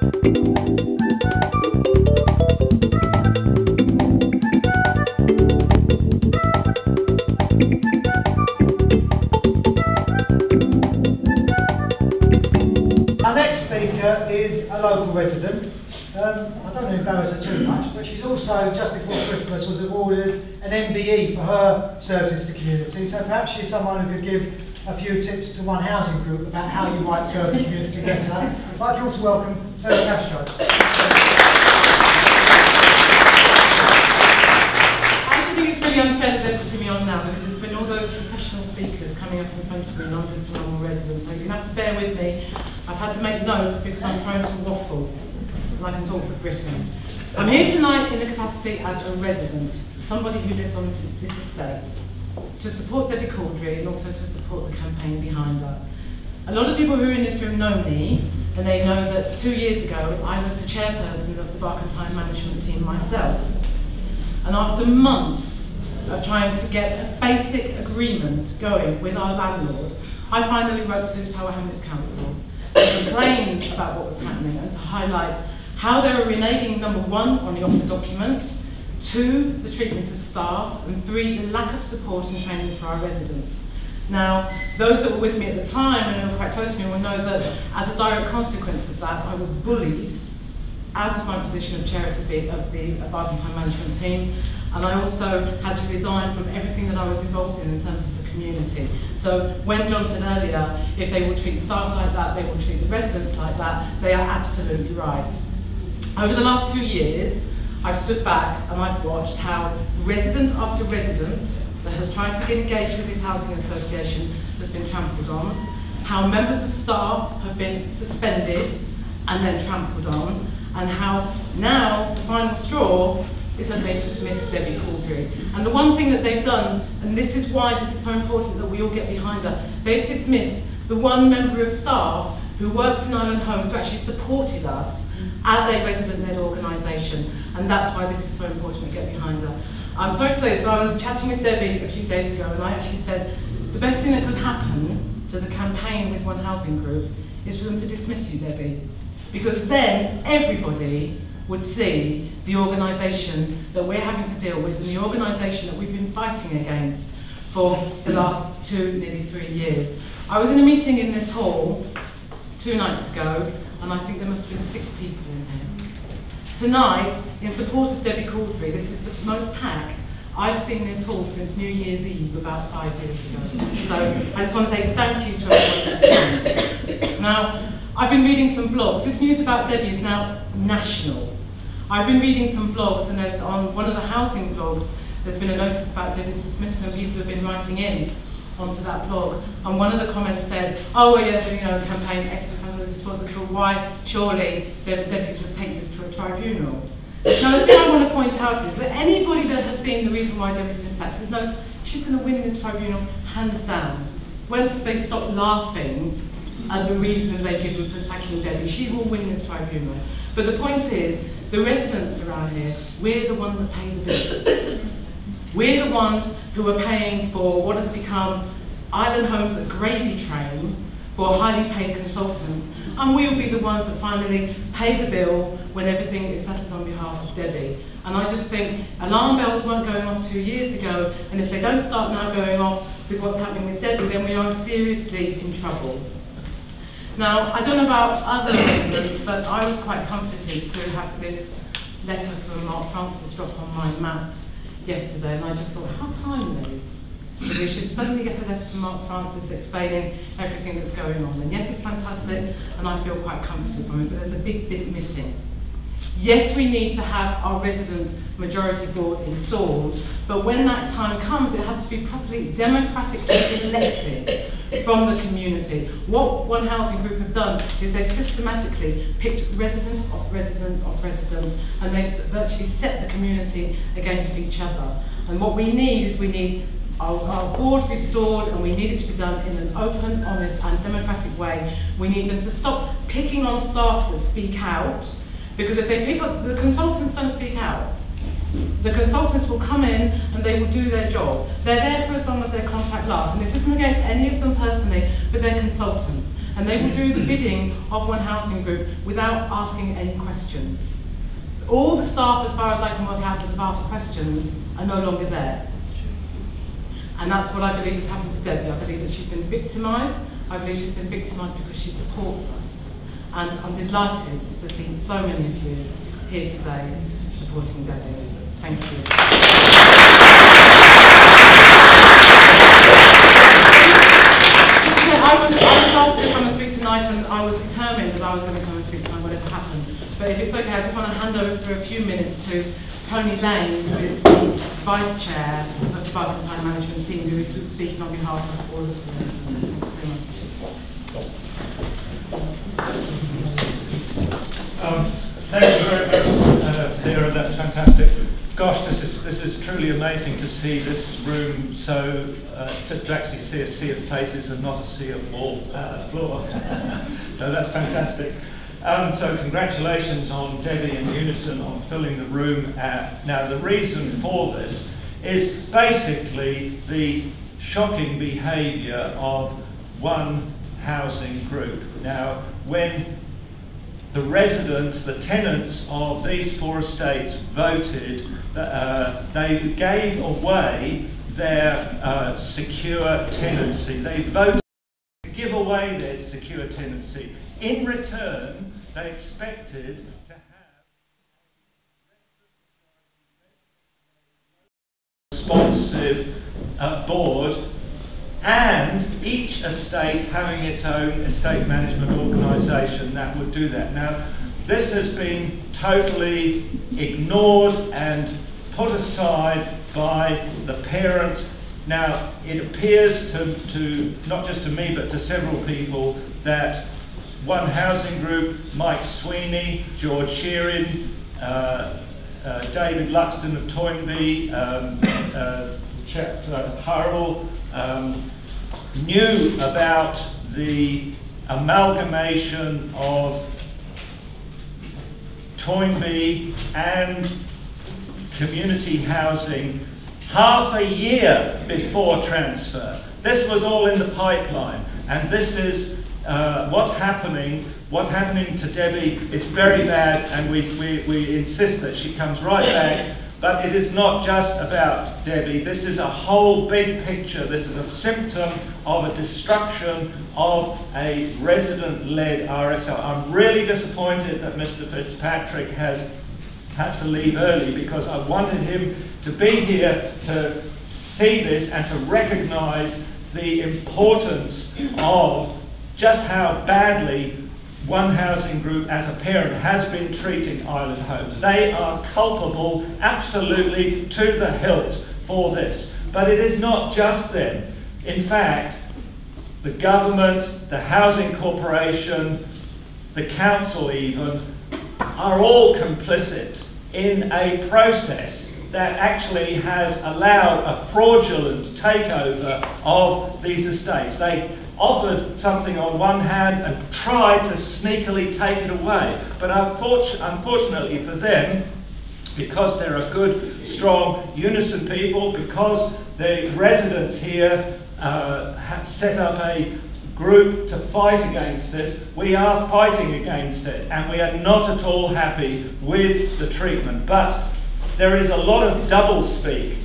Our next speaker is a local resident. I don't embarrass her too much, but she's also, just before Christmas, was awarded an MBE for her services to the community. So perhaps she's someone who could give a few tips to one housing group about how you might serve the community better. I'd like you all to welcome Sarah Castro. I actually think it's really unfair that they're putting me on now, because there's been all those professional speakers coming up in front of me and I'm just a normal resident. So you're going to have to bear with me. I've had to make notes because I'm trying to waffle. And I can talk for Britain. I'm here tonight in the capacity as a resident, somebody who lives on this estate, to support Debbie Cordrey and also to support the campaign behind her. A lot of people who are in this room know me, and they know that 2 years ago I was the chairperson of the Barkentine management team myself. And after months of trying to get a basic agreement going with our landlord, I finally wrote to Tower Hamlets Council to complain about what was happening and to highlight how they were reneging, number one, on the offer document, 2, the treatment of staff, and 3, the lack of support and training for our residents. Now, those that were with me at the time and who were quite close to me will know that as a direct consequence of that, I was bullied out of my position of chair of the Barkentine management team, and I also had to resign from everything that I was involved in terms of the community. So when John said earlier, if they will treat staff like that, they will treat the residents like that, they are absolutely right. Over the last 2 years, I've stood back and I've watched how resident after resident that has tried to get engaged with this housing association has been trampled on, how members of staff have been suspended and then trampled on, and how now the final straw is that they've dismissed Debbie Cordrey. And the one thing that they've done, and this is why this is so important that we all get behind her, they've dismissed the one member of staff who works in Island Homes, who actually supported us as a resident-led organisation, and that's why this is so important we get behind her. I'm sorry to say this, but I was chatting with Debbie a few days ago, and I actually said the best thing that could happen to the campaign with One Housing Group is for them to dismiss you, Debbie, because then everybody would see the organisation that we're having to deal with and the organisation that we've been fighting against for the last 2, nearly 3 years. I was in a meeting in this hall 2 nights ago, and I think there must have been 6 people in here. Tonight, in support of Debbie Cordrey, this is the most packed I've seen this hall since New Year's Eve about 5 years ago. So I just want to say thank you to everyone that's here. Now, I've been reading some blogs. This news about Debbie is now national. I've been reading some blogs, and there's on one of the housing blogs, there's been a notice about Debbie's dismissal, and people have been writing in onto that blog. And one of the comments said, oh well, yeah, you know, campaign, excellent, why surely Debbie's just take this to a tribunal. Now the thing I want to point out is that anybody that has seen the reason why Debbie's been sacked knows she's going to win this tribunal hands down. Once they stop laughing at the reason they've given for sacking Debbie, she will win this tribunal. But the point is, the residents around here, we're the ones that pay the bills. We're the ones who are paying for what has become Island Homes, a gravy train for highly paid consultants, and we'll be the ones that finally pay the bill when everything is settled on behalf of Debbie. And I just think alarm bells weren't going off 2 years ago, and if they don't start now going off with what's happening with Debbie, then we are seriously in trouble. Now, I don't know about other residents, but I was quite comforted to have this letter from Mark Francis drop on my mat yesterday, and I just thought, how timely. We should suddenly get a letter from Mark Francis explaining everything that's going on. And yes, it's fantastic, and I feel quite comforted from it, but there's a big bit missing. Yes, we need to have our resident majority board installed, but when that time comes, it has to be properly democratically elected from the community. What One Housing Group have done is they've systematically picked resident of resident of resident, and they've virtually set the community against each other. And what we need is our board restored, and we need it to be done in an open, honest and democratic way. We need them to stop picking on staff that speak out, because if they pick up, the consultants don't speak out. The consultants will come in and they will do their job. They're there for as long as their contract lasts, and this isn't against any of them personally, but they're consultants. and they will do the bidding of One Housing Group without asking any questions. All the staff, as far as I can work out, that have asked questions are no longer there. And that's what I believe has happened to Debbie. I believe that she's been victimised. I believe she's been victimised because she supports us. And I'm delighted to see so many of you here today supporting Debbie. Thank you. I was asked to come and speak tonight, and I was determined that I was going to come and speak tonight, whatever happened. But if it's okay, I just want to hand over for a few minutes to Tony Lane, who is the Vice Chair of the Barkentine Management Team, who is speaking on behalf of all of the residents. Thanks very much. Thank you very much, Sarah. That's fantastic. Gosh, this is truly amazing to see this room so, just to actually see a sea of faces and not a sea of floor. So that's fantastic. So congratulations on Debbie and Unison on filling the room. Now the reason for this is basically the shocking behaviour of One Housing Group. Now when the residents, the tenants of these 4 estates voted, they gave away their secure tenancy. They voted to give away their secure tenancy. In return, they expected to have a responsive board, and each estate having its own estate management organisation that would do that. Now, this has been totally ignored and put aside by the parent. Now, it appears to not just to me, but to several people, that One Housing Group, Mike Sweeney, George Sheerin, David Luxton of Toynbee, Harrell, knew about the amalgamation of Toynbee and community housing half a year before transfer. This was all in the pipeline, and this is what's happening. What's happening to Debbie is very bad, and we insist that she comes right back. But it is not just about Debbie. This is a whole big picture. This is a symptom of a destruction of a resident-led RSL. I'm really disappointed that Mr. Fitzpatrick has had to leave early, because I wanted him to be here to see this and to recognise the importance of just how badly One Housing Group as a parent has been treating Island Homes. They are culpable absolutely to the hilt for this. But it is not just them. In fact, the government, the housing corporation, the council even, are all complicit in a process that actually has allowed a fraudulent takeover of these estates. They offered something on one hand and tried to sneakily take it away. But unfortunately for them, because they're a good, strong Unison people, because the residents here have set up a group to fight against this, we are fighting against it, and we are not at all happy with the treatment. But there is a lot of doublespeak.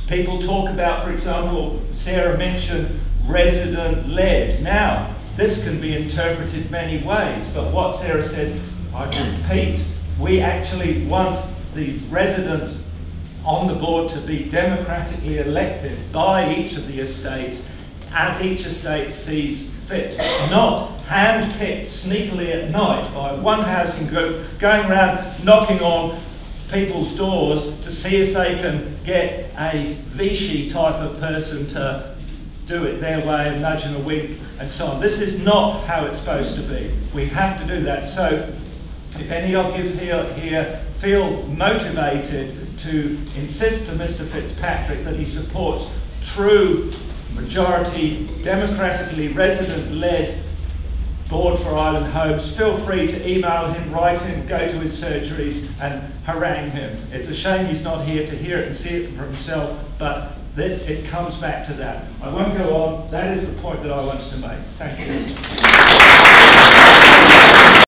People talk about, for example, Sarah mentioned resident-led. Now, this can be interpreted many ways, but what Sarah said, I repeat, we actually want the residents on the board to be democratically elected by each of the estates as each estate sees fit, not hand-picked sneakily at night by One Housing Group going around knocking on people's doors to see if they can get a Vichy type of person to do it their way and nudge and a wink and so on. This is not how it's supposed to be. We have to do that. So if any of you here feel motivated to insist to Mr. Fitzpatrick that he supports true majority, democratically resident-led board for Island Homes, feel free to email him, write him, go to his surgeries and harangue him. It's a shame he's not here to hear it and see it for himself, but that it comes back to that. I won't go on. That is the point that I wanted to make. Thank you.